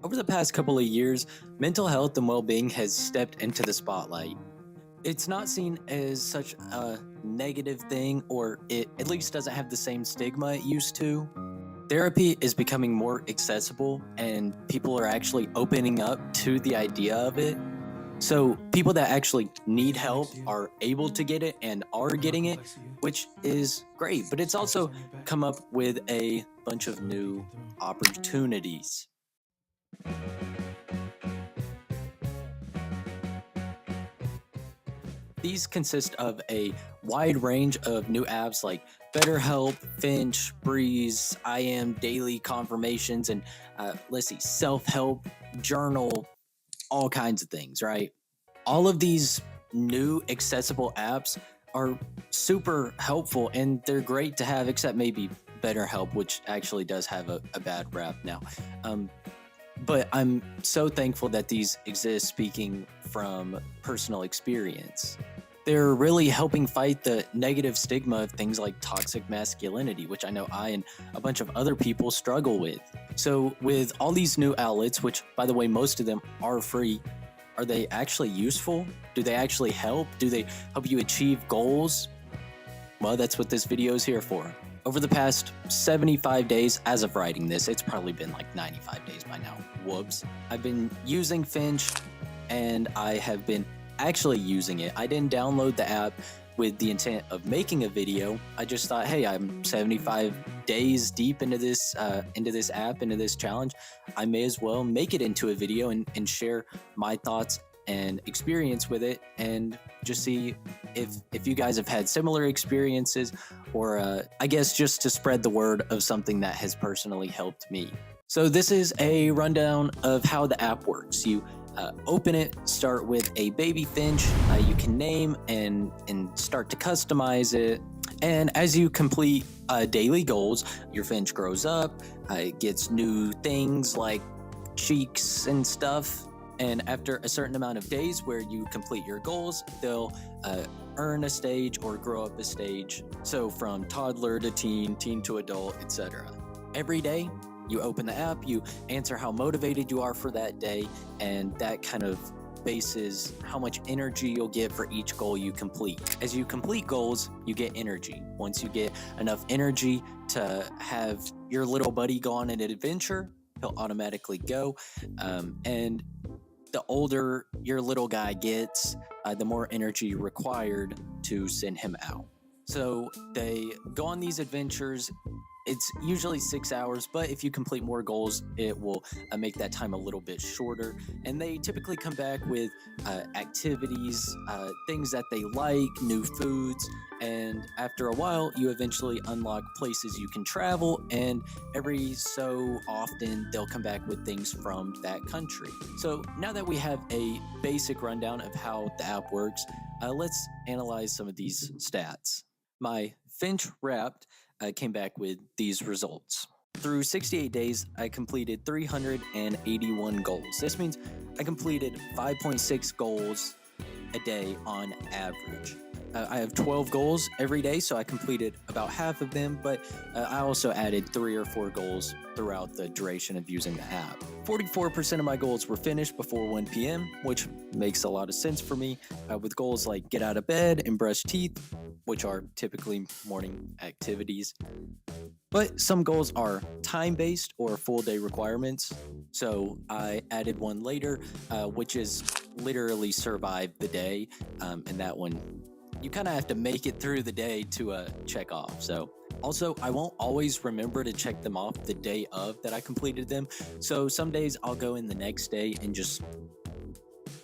Over the past couple of years, mental health and well being has stepped into the spotlight. It's not seen as such a negative thing, or it at least doesn't have the same stigma it used to. Therapy is becoming more accessible, and people are actually opening up to the idea of it. So, people that actually need help are able to get it and are getting it, which is great. But it's also come up with a bunch of new opportunities. These consist of a wide range of new apps like BetterHelp, Finch, Breeze, IM, Daily Confirmations, and let's see, Self Help, Journal, all kinds of things, right? All of these new accessible apps are super helpful and they're great to have, except maybe BetterHelp, which actually does have a bad rap now. Um, but I'm so thankful that these exist, speaking from personal experience. They're really helping fight the negative stigma of things like toxic masculinity, which I know I and a bunch of other people struggle with. So, with all these new outlets, which by the way, most of them are free, are they actually useful? Do they actually help? Do they help you achieve goals? Well, that's what this video is here for. Over the past 75 days, as of writing this, it's probably been like 95 days by now. Whoops. I've been using Finch and I have been actually using it. I didn't download the app with the intent of making a video. I just thought, hey, I'm 75 days deep into this app, into this challenge. I may as well make it into a video and share my thoughts and experience with it, and just see if you guys have had similar experiences, or I guess just to spread the word of something that has personally helped me. So this is a rundown of how the app works. You open it, start with a baby finch. You can name and start to customize it. And as you complete daily goals, your finch grows up, it gets new things like cheeks and stuff. And after a certain amount of days where you complete your goals, they'll earn a stage or grow up a stage. So from toddler to teen, teen to adult, etc. Every day, you open the app, you answer how motivated you are for that day, and that kind of bases how much energy you'll get for each goal you complete. As you complete goals, you get energy. Once you get enough energy to have your little buddy go on an adventure, he'll automatically go. And the older your little guy gets, the more energy required to send him out. So they go on these adventures. It's usually 6 hours, but if you complete more goals, it will make that time a little bit shorter. And they typically come back with activities, things that they like, new foods. And after a while, you eventually unlock places you can travel. And every so often, they'll come back with things from that country. So now that we have a basic rundown of how the app works, let's analyze some of these stats. My Finch Wrapped came back with these results. Through 68 days, I completed 381 goals. This means I completed 5.6 goals a day on average. I have 12 goals every day, so I completed about half of them, but I also added 3 or 4 goals throughout the duration of using the app. 44% of my goals were finished before 1 p.m., which makes a lot of sense for me, with goals like get out of bed and brush teeth, which are typically morning activities. But some goals are time-based or full-day requirements, so I added one later, which is literally survive the day, and that one you kind of have to make it through the day to check off. So also, I won't always remember to check them off the day of that I completed them. So some days I'll go in the next day and just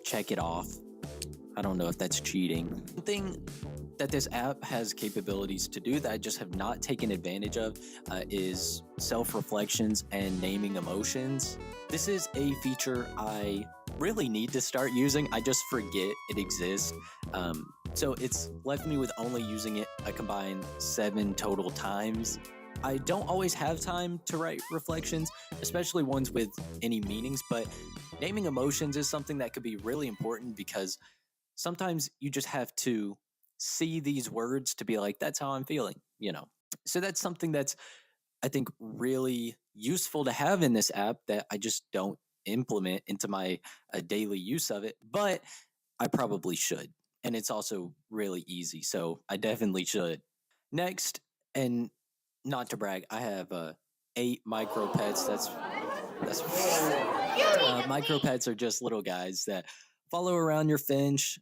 check it off. I don't know if that's cheating. One thing that this app has capabilities to do that I just have not taken advantage of is self-reflections and naming emotions. This is a feature I really need to start using. I just forget it exists. So it's left me with only using it a combined 7 total times. I don't always have time to write reflections, especially ones with any meanings, but naming emotions is something that could be really important because sometimes you just have to see these words to be like, that's how I'm feeling. So that's something that's, I think, really useful to have in this app that I just don't implement into my daily use of it, but I probably should. And it's also really easy, so I definitely should. Next, and not to brag, I have 8 micro pets. That's micro pets are just little guys that follow around your finch.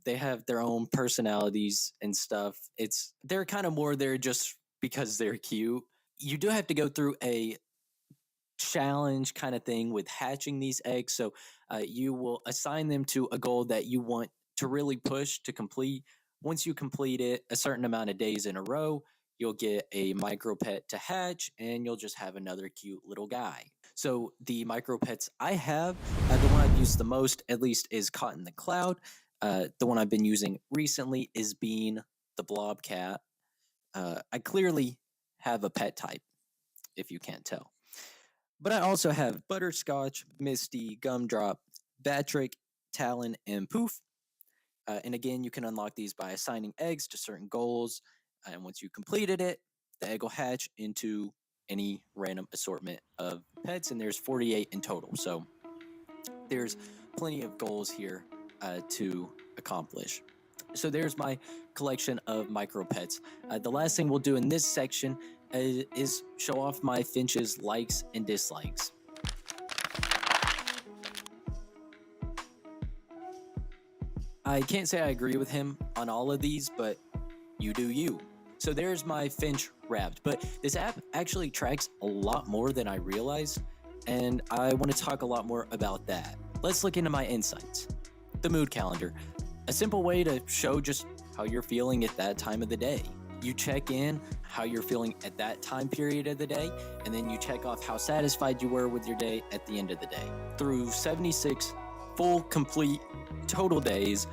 They have their own personalities and stuff. They're kind of more there just because they're cute. You do have to go through a challenge kind of thing with hatching these eggs. So you will assign them to a goal that you want to really push to complete. Once you complete it a certain amount of days in a row, you'll get a micro pet to hatch and you'll just have another cute little guy. So the micro pets I have, the one I've used the most at least is Cotton the Cloud. The one I've been using recently is Bean the Blobcat. I clearly have a pet type, if you can't tell. But I also have Butterscotch, Misty, Gumdrop, Batrick, Talon, and Poof. And again, you can unlock these by assigning eggs to certain goals. And once you completed it, the egg will hatch into any random assortment of pets. And there's 48 in total. So there's plenty of goals here to accomplish. So there's my collection of micro pets. The last thing we'll do in this section is show off my finch's likes and dislikes. I can't say I agree with him on all of these, but you do you. So there's my finch wrapped, but this app actually tracks a lot more than I realized, and I want to talk a lot more about that. Let's look into my insights. The mood calendar, a simple way to show just how you're feeling at that time of the day. You check in how you're feeling at that time period of the day, and then you check off how satisfied you were with your day at the end of the day. Through 76 full, complete, total days,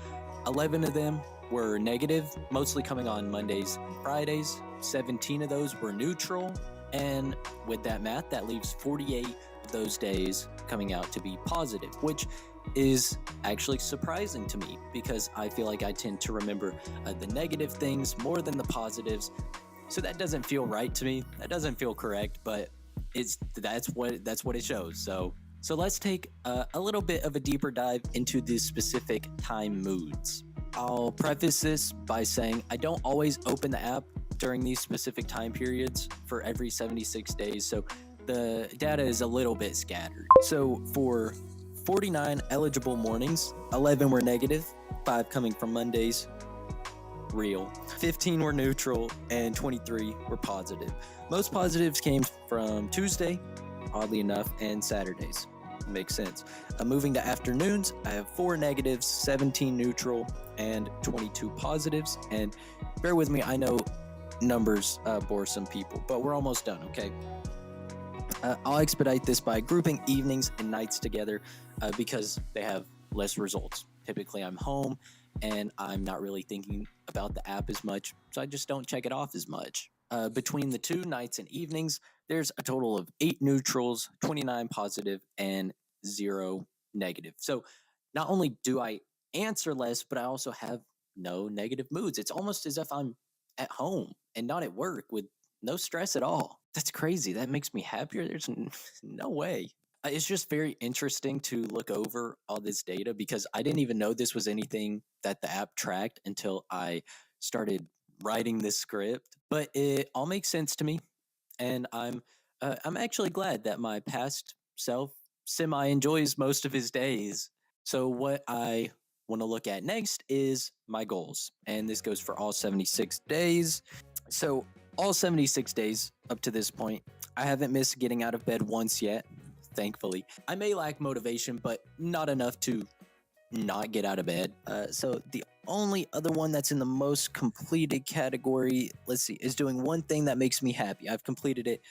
11 of them were negative, mostly coming on Mondays and Fridays. 17 of those were neutral, and with that math, that leaves 48 of those days coming out to be positive, which is actually surprising to me because I feel like I tend to remember the negative things more than the positives. So that doesn't feel right to me. That doesn't feel correct, but that's what it shows. So let's take a little bit of a deeper dive into the specific time moods. I'll preface this by saying I don't always open the app during these specific time periods for every 76 days. So the data is a little bit scattered. So for 49 eligible mornings, 11 were negative, 5 coming from Mondays, real, 15 were neutral, and 23 were positive. Most positives came from Tuesday, oddly enough, and Saturdays. Makes sense. Moving to afternoons, I have 4 negatives, 17 neutral, and 22 positives. And bear with me, I know numbers bore some people, but we're almost done, okay? I'll expedite this by grouping evenings and nights together because they have less results. Typically, I'm home and I'm not really thinking about the app as much, so I just don't check it off as much. Between the 2 nights and evenings, there's a total of 8 neutrals, 29 positive, and 0 negative. So not only do I answer less, but I also have no negative moods. It's almost as if I'm at home and not at work with no stress at all. That's crazy. That makes me happier. There's no way. It's just very interesting to look over all this data because I didn't even know this was anything that the app tracked until I started writing this script. But it all makes sense to me, and I'm actually glad that my past self semi enjoys most of his days. So what I want to look at next is my goals, and this goes for all 76 days. So all 76 days up to this point, I haven't missed getting out of bed once yet, thankfully. I may lack motivation, but not enough to not get out of bed. So the only other one that's in the most completed category, let's see, is doing one thing that makes me happy. I've completed it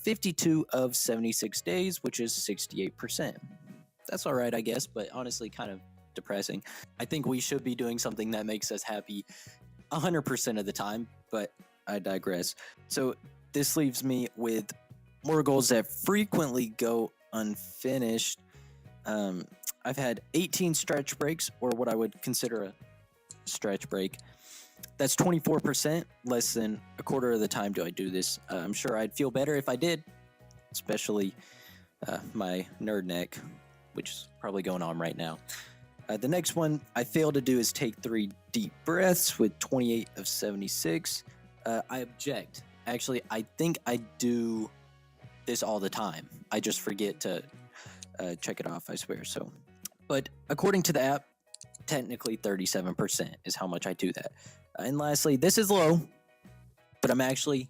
52 of 76 days, which is 68%. That's all right, I guess, but honestly, kind of depressing. I think we should be doing something that makes us happy 100% of the time, but I digress. So this leaves me with more goals that frequently go unfinished. I've had 18 stretch breaks, or what I would consider a stretch break. That's 24%, less than a quarter of the time do I do this. I'm sure I'd feel better if I did, especially my nerd neck. which is probably going on right now. The next one I failed to do is take 3 deep breaths with 28 of 76. I object. Actually, I think I do this all the time. I just forget to check it off, I swear. So, but according to the app, technically 37% is how much I do that. And lastly, this is low, but I'm actually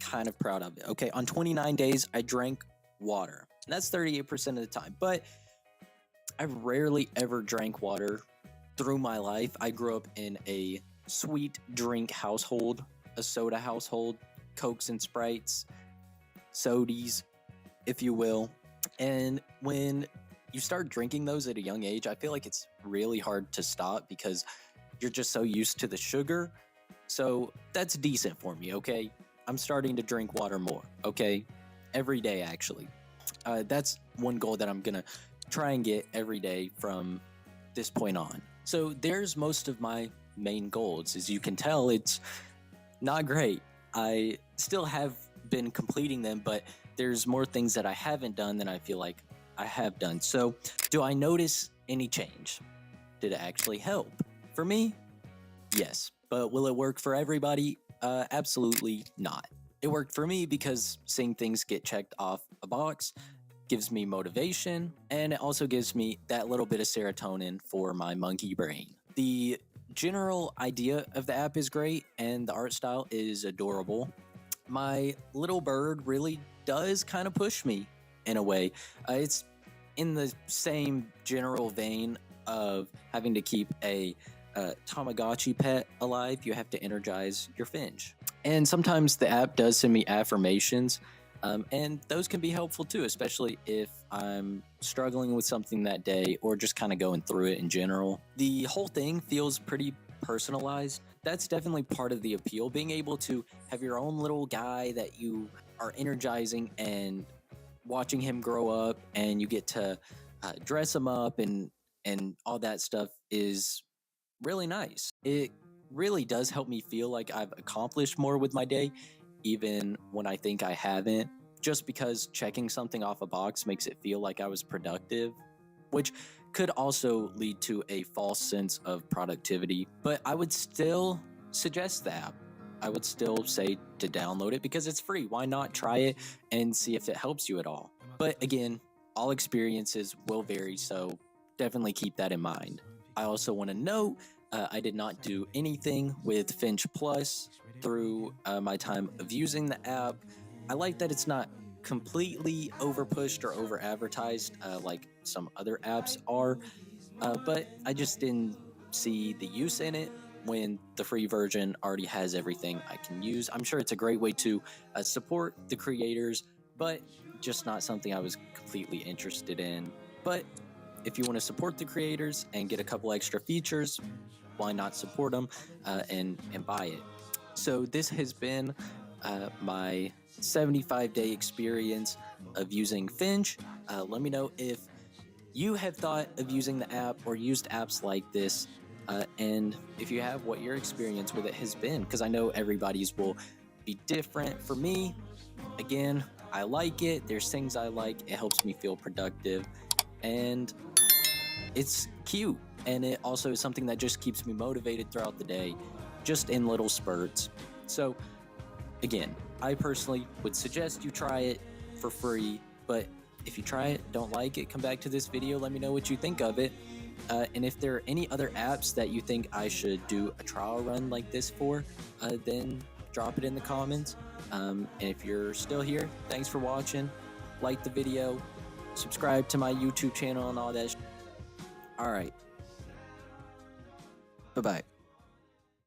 kind of proud of it. Okay, on 29 days, I drank water. And that's 38% of the time. But I rarely ever drank water through my life. I grew up in a sweet drink household, a soda household, Cokes and Sprites, sodies, if you will. And when you start drinking those at a young age, I feel like it's really hard to stop because you're just so used to the sugar. So that's decent for me, okay? I'm starting to drink water more, okay? Every day, actually. That's one goal that I'm gonna try and get every day from this point on. So there's most of my main goals. As you can tell, it's not great. I still have been completing them, but there's more things that I haven't done than I feel like I have done. So do I notice any change? Did it actually help? For me, yes. But will it work for everybody? Absolutely not. It worked for me because seeing things get checked off a box gives me motivation, and it also gives me that little bit of serotonin for my monkey brain. The general idea of the app is great, and the art style is adorable. My little bird really does kind of push me in a way. It's in the same general vein of having to keep a Tamagotchi pet alive. You have to energize your Finch. And sometimes the app does send me affirmations, and those can be helpful too, especially if I'm struggling with something that day or just kind of going through it in general. The whole thing feels pretty personalized. That's definitely part of the appeal, being able to have your own little guy that you are energizing and watching him grow up, and you get to dress him up and all that stuff is really nice. It really does help me feel like I've accomplished more with my day, even when I think I haven't, just because checking something off a box makes it feel like I was productive, which could also lead to a false sense of productivity. But I would still suggest the app. I would still say to download it because it's free. Why not try it and see if it helps you at all? But again, all experiences will vary, so definitely keep that in mind. I also want to note I did not do anything with Finch Plus through my time of using the app. I like that it's not completely over pushed or over advertised like some other apps are, but I just didn't see the use in it when the free version already has everything I can use. I'm sure it's a great way to support the creators, but just not something I was completely interested in. But if you want to support the creators and get a couple extra features, why not support them and buy it? So this has been my 75-day experience of using Finch. Let me know if you have thought of using the app or used apps like this, and if you have, what your experience with it has been, because I know everybody's will be different. For me, again, I like it. There's things I like. It helps me feel productive, and it's cute. And it also is something that just keeps me motivated throughout the day, just in little spurts. So again, I personally would suggest you try it for free, but if you try it, don't like it, come back to this video, let me know what you think of it. And if there are any other apps that you think I should do a trial run like this for, then drop it in the comments. And if you're still here, thanks for watching. Like the video, subscribe to my YouTube channel and all that. All right. Bye-bye.